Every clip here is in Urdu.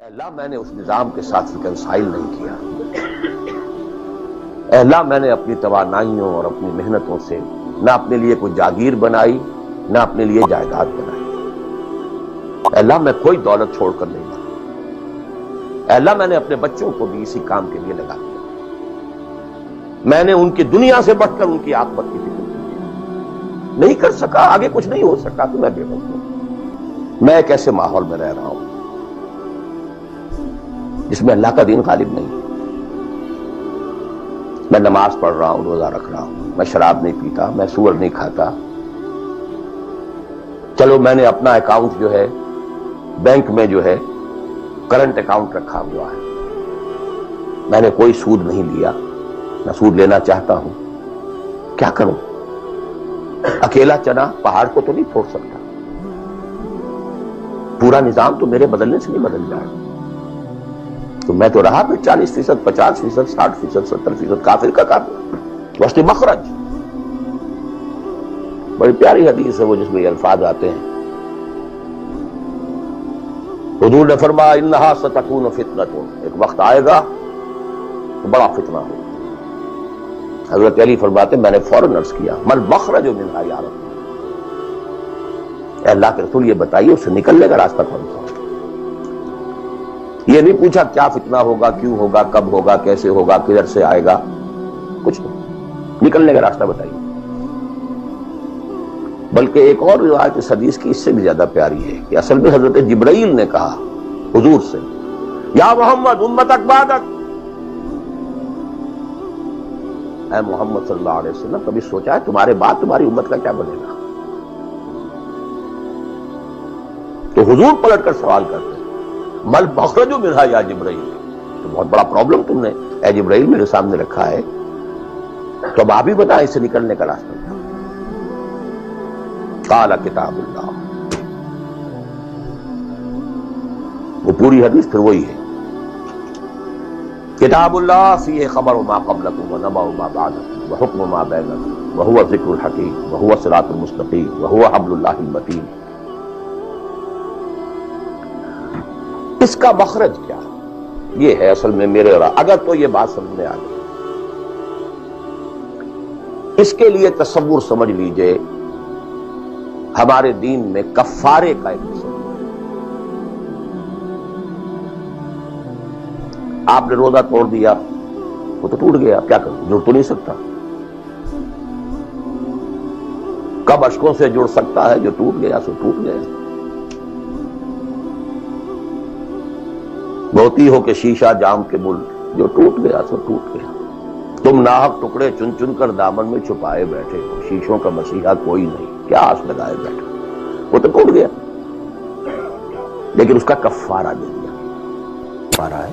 اللہ میں نے اس نظام کے ساتھ ریکنسائل نہیں کیا۔ اللہ میں نے اپنی توانائیوں اور اپنی محنتوں سے نہ اپنے لیے کوئی جاگیر بنائی نہ اپنے لیے جائیداد بنائی۔ اللہ میں کوئی دولت چھوڑ کر نہیں بنا۔ اللہ میں نے اپنے بچوں کو بھی اسی کام کے لیے لگا دیا۔ میں نے ان کی دنیا سے بڑھ کر ان کی عاقبت کی فکر کی۔ نہیں کر سکا، آگے کچھ نہیں ہو سکا تو میں بے وقت ہوں۔ میں ایک ایسے ماحول میں رہ رہا ہوں جس میں اللہ کا دین غالب نہیں ہے۔ میں نماز پڑھ رہا ہوں، روزہ رکھ رہا ہوں، میں شراب نہیں پیتا، میں سور نہیں کھاتا۔ چلو میں نے اپنا اکاؤنٹ جو ہے بینک میں جو ہے کرنٹ اکاؤنٹ رکھا ہوا ہے، میں نے کوئی سود نہیں لیا، نہ سود لینا چاہتا ہوں۔ کیا کروں؟ اکیلا چنا پہاڑ کو تو نہیں پھوڑ سکتا، پورا نظام تو میرے بدلنے سے نہیں بدل جائے۔ تو میں تو رہا پھر 40%، 50%، 60%، 70% کافر کا کافر۔ وسط مخرج بڑی پیاری حدیث ہے وہ جس میں یہ الفاظ آتے ہیں۔ حضور نے فرمایا انہا ستکون فتنۃ، ایک وقت آئے گا تو بڑا فتنہ ہوگا۔ حضرت علی فرماتے میں نے فوراً عرض کیا مل مخرج منہا یا رب، اے اللہ کے رسول یہ بتائیے اس سے نکلنے کا راستہ کون سا؟ یہ نہیں پوچھا کیا فتنہ ہوگا، کیوں ہوگا، کب ہوگا، کیسے ہوگا، کدھر سے آئے گا، کچھ نہیں، نکلنے کا راستہ بتائیے۔ بلکہ ایک اور روایت اس حدیث کی اس سے بھی زیادہ پیاری ہے کہ اصل میں حضرت جبرائیل نے کہا حضور سے یا محمد امتک بعدک، اے محمد صلی اللہ علیہ وسلم کبھی سوچا ہے تمہارے بعد تمہاری امت کا کیا بنے گا؟ تو حضور پلٹ کر سوال کرتے مل مخرج منہا یا جبرائیل، تو بہت بڑا پرابلم تم نے اے جبرائیل میرے سامنے رکھا ہے، تو اب آپ ہی بتائیں اس سے نکلنے کا راستہ کیا؟ قال کتاب اللہ، وہ پوری حدیث پھر وہی ہے، کتاب اللہ فیہ خبر ما قبلکم ونبأ ما بعدکم وحکم ما بینکم وہو الذکر الحکیم وہو الصراط المستقیم وہو حبل اللہ المتین۔ اس کا مخرج کیا یہ ہے اصل میں میرے اور اگر تو یہ بات سمجھ میں آ گئی، اس کے لیے تصور سمجھ لیجئے ہمارے دین میں کفارے کا ایک تصور ہے۔ آپ نے روزہ توڑ دیا وہ تو ٹوٹ گیا، کیا کروں، جڑ تو نہیں سکتا۔ کب اشکوں سے جڑ سکتا ہے؟ جو ٹوٹ گیا سو ٹوٹ گیا۔ موتی ہو کہ شیشہ جام کے بل، جو ٹوٹ گیا سو ٹوٹ گیا۔ تم ناحق ٹکڑے چن چن کر دامن میں چھپائے بیٹھے ہو، شیشوں کا مسیحا کوئی نہیں، کیا آس لگائے بیٹھے، وہ تو ٹوٹ گیا، لیکن اس کا کفارہ دے دیا۔ کفارہ ہے،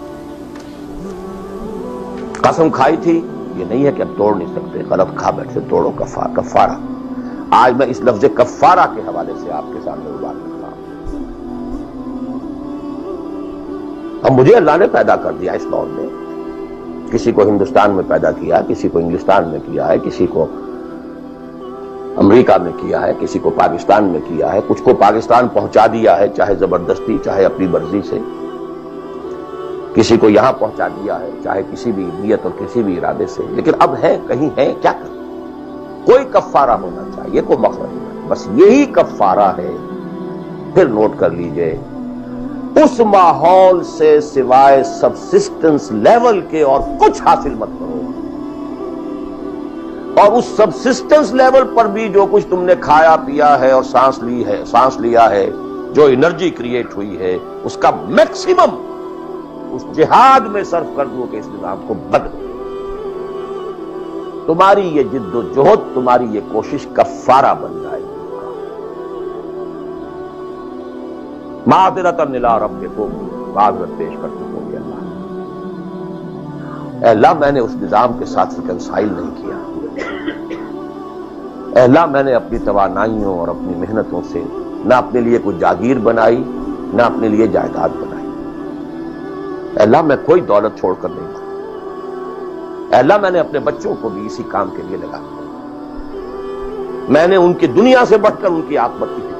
قسم کھائی تھی یہ نہیں ہے کہ اب توڑ نہیں سکتے، غلط کھا بیٹھے توڑو، کفارہ۔ آج میں اس لفظ کفارہ کے حوالے سے آپ کے سامنے بات کر رہا ہوں۔ اب مجھے اللہ نے پیدا کر دیا اس دور میں، کسی کو ہندوستان میں پیدا کیا، کسی کو انگلستان میں کیا ہے، کسی کو امریکہ میں کیا ہے، کسی کو پاکستان میں کیا ہے، کچھ کو پاکستان پہنچا دیا ہے چاہے زبردستی چاہے اپنی مرضی سے، کسی کو یہاں پہنچا دیا ہے چاہے کسی بھی نیت اور کسی بھی ارادے سے، لیکن اب ہے کہیں ہے، کیا کریں؟ کوئی کفارہ ہونا چاہیے، کوئی مخرج ہونا، بس یہی کفارہ ہے۔ پھر نوٹ کر لیجئے اس ماحول سے سوائے سبسسٹنس لیول کے اور کچھ حاصل مت کرو، اور اس سبسسٹنس لیول پر بھی جو کچھ تم نے کھایا پیا ہے اور سانس لیا ہے، جو انرجی کریٹ ہوئی ہے، اس کا میکسیمم اس جہاد میں صرف کر دو کہ اس نظام کو بدلو۔ تمہاری یہ جد و جہد، تمہاری یہ کوشش کفارہ بن جائے گی۔ معذرۃ الی ربکم، معذرت پیش کر چکو گے اللہ۔ اے اللہ میں نے اس نظام کے ساتھ ریکنسائل نہیں کیا۔ اے اللہ میں نے اپنی توانائیوں اور اپنی محنتوں سے نہ اپنے لیے کوئی جاگیر بنائی نہ اپنے لیے جائیداد بنائی۔ اے اللہ میں کوئی دولت چھوڑ کر نہیں بنا۔ اے اللہ میں نے اپنے بچوں کو بھی اسی کام کے لیے لگا دیا۔ میں نے ان کی دنیا سے بڑھ کر ان کی عاقبت کی فکر کی۔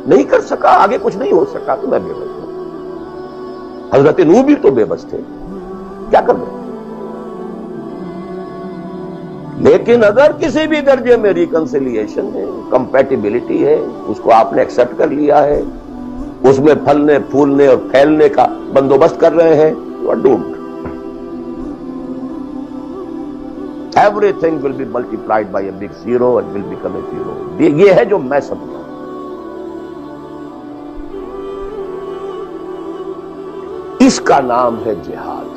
نہیں کر سکا، آگے کچھ نہیں ہو سکا تو میں بے وقت ہوں۔ حضرت نوح بھی تو بے بس تھے، کیا کر رہے؟ لیکن اگر کسی بھی درجے میں ریکنسیلیشن ہے، کمپیٹیبلٹی ہے، اس کو آپ نے ایکسپٹ کر لیا ہے، اس میں پھلنے پھولنے اور پھیلنے کا بندوبست کر رہے ہیں، you are doomed. Everything will be multiplied by a big zero and will become a zero. یہ ہے جو میں سمجھتا ہوں. اس کا نام ہے جہاد.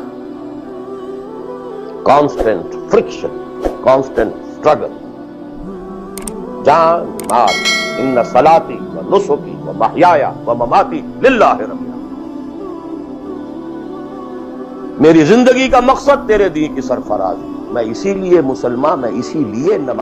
Constant friction, constant struggle. جان مال، ان صلاتی و نسکی و محیایا و مماتی للہ رب العالمین. میری زندگی کا مقصد تیرے دین کی سرفرازی. میں اسی لیے مسلمان، میں اسی لیے نماز